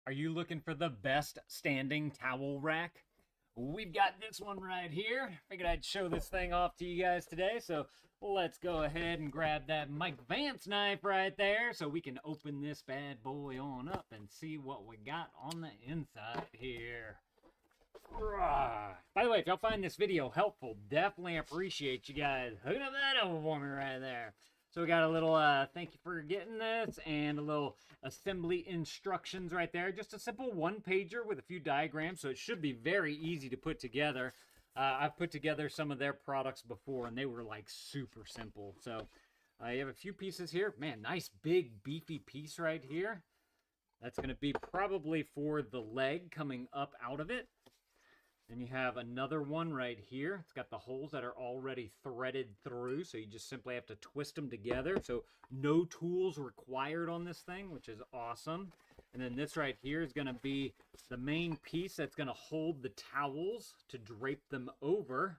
Are you looking for the best standing towel rack? We've got this one right here. Figured I'd show this thing off to you guys today. So let's go ahead and grab that Mike Vance knife right there so we can open this bad boy on up and see what we got on the inside here. By the way, if y'all find this video helpful, definitely appreciate you guys hooking up that over for me right there. So we got a little thank you for getting this and a little assembly instructions right there. Just a simple one-pager with a few diagrams, so it should be very easy to put together. I've put together some of their products before, and they were like super simple. So you have a few pieces here. Man, nice big beefy piece right here. That's going to be probably for the leg coming up out of it. Then you have another one right here. It's got the holes that are already threaded through, so you just simply have to twist them together. So no tools required on this thing, which is awesome. And then this right here is going to be the main piece that's going to hold the towels to drape them over.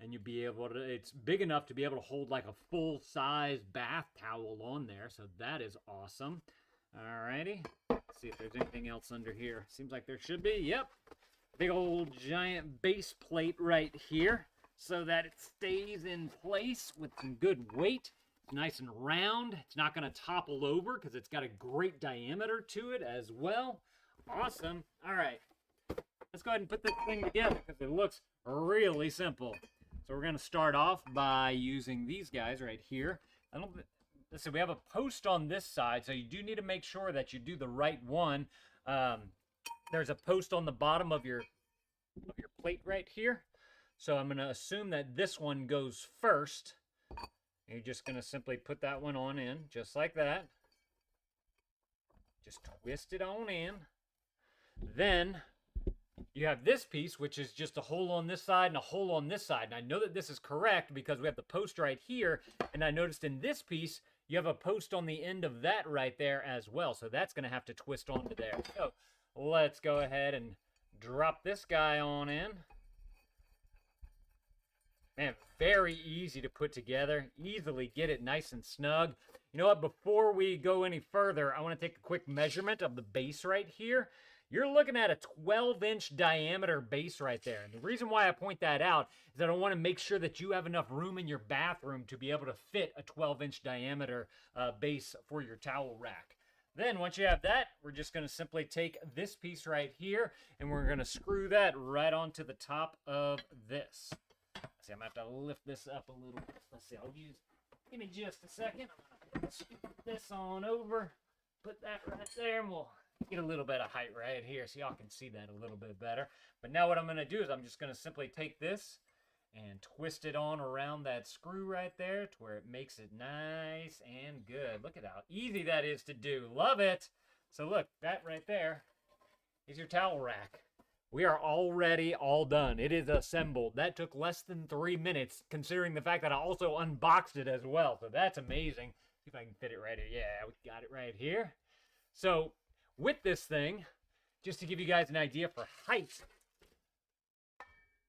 And you'll be able to, it's big enough to be able to hold like a full-size bath towel on there. So that is awesome. Alrighty. Let's see if there's anything else under here. Seems like there should be. Yep. Big old giant base plate right here so that it stays in place with some good weight. It's nice and round. It's not going to topple over because it's got a great diameter to it as well. Awesome. All right. Let's go ahead and put this thing together because it looks really simple. So we're going to start off by using these guys right here. Listen, we have a post on this side, so you do need to make sure that you do the right one. There's a post on the bottom of your plate right here. So I'm going to assume that this one goes first. You're just going to simply put that one on in, just like that. Just twist it on in. Then you have this piece, which is just a hole on this side and a hole on this side. And I know that this is correct because we have the post right here. And I noticed in this piece, you have a post on the end of that right there as well. So that's going to have to twist onto there. So let's go ahead and drop this guy on in. Man, very easy to put together. Easily get it nice and snug. You know what? Before we go any further, I want to take a quick measurement of the base right here. You're looking at a 12-inch diameter base right there. And the reason why I point that out is that I want to make sure that you have enough room in your bathroom to be able to fit a 12-inch diameter base for your towel rack. Then once you have that, we're just going to simply take this piece right here and we're going to screw that right onto the top of this. Let's see, I'm going to have to lift this up a little bit. Let's see, give me just a second. I'm going to scoop this on over, put that right there, and we'll get a little bit of height right here so y'all can see that a little bit better. But now what I'm going to do is I'm just going to simply take this and twist it on around that screw right there to where it makes it nice and good. Look at how easy that is to do. Love it. So look, that right there is your towel rack. We are already all done. It is assembled. That took less than 3 minutes, considering the fact that I also unboxed it as well. So that's amazing. See if I can fit it right here. Yeah, we got it right here. So with this thing, just to give you guys an idea for height,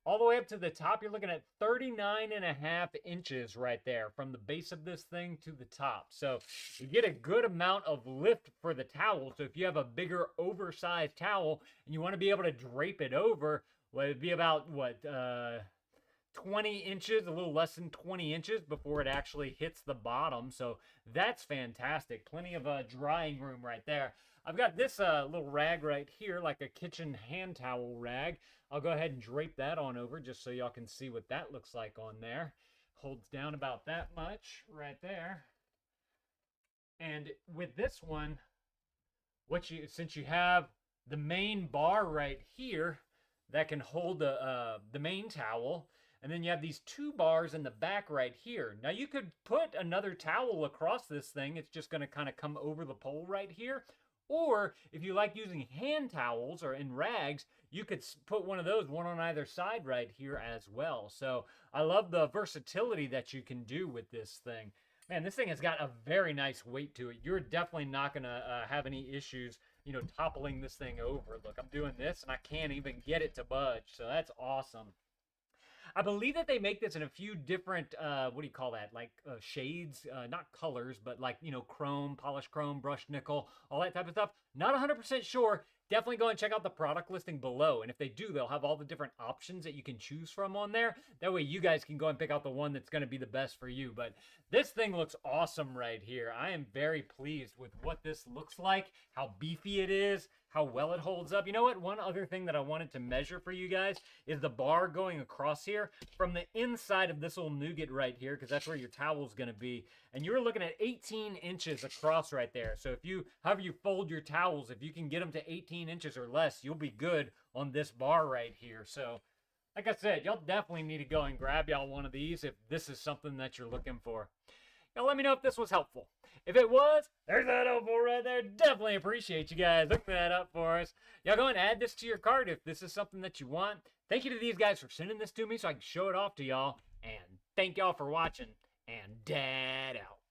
all the way up to the top, you're looking at 39.5 inches right there from the base of this thing to the top. So you get a good amount of lift for the towel. So if you have a bigger oversized towel and you want to be able to drape it over, well, it'd be about, 20 inches, a little less than 20 inches before it actually hits the bottom. So that's fantastic. Plenty of drying room right there. I've got this little rag right here, like a kitchen hand towel rag. I'll go ahead and drape that on over just so y'all can see what that looks like on there. Holds down about that much right there. And with this one, since you have the main bar right here that can hold the main towel, and then you have these two bars in the back right here. Now you could put another towel across this thing. It's just going to kind of come over the pole right here. Or if you like using hand towels or in rags, you could put one of those, one on either side right here as well. So I love the versatility that you can do with this thing. Man, this thing has got a very nice weight to it. You're definitely not going to have any issues, toppling this thing over. Look, I'm doing this and I can't even get it to budge. So that's awesome. I believe that they make this in a few different, what do you call that? Like shades, not colors, but like, chrome, polished chrome, brushed nickel, all that type of stuff. Not 100% sure. definitely go and check out the product listing below. And if they do, they'll have all the different options that you can choose from on there. That way you guys can go and pick out the one that's going to be the best for you. But this thing looks awesome right here. I am very pleased with what this looks like, how beefy it is, how well it holds up. You know what? One other thing that I wanted to measure for you guys is the bar going across here from the inside of this little nougat right here, because that's where your towel's going to be. And you're looking at 18 inches across right there. So if you, however you fold your towels, if you can get them to 18 inches or less, you'll be good on this bar right here. So like I said, y'all definitely need to go and grab y'all one of these if this is something that you're looking for. Y'all let me know if this was helpful. If it was, there's that helpful right there. Definitely appreciate you guys looking that up for us. Y'all go and add this to your cart if this is something that you want. Thank you to these guys for sending this to me so I can show it off to y'all. And thank y'all for watching. And Dad out.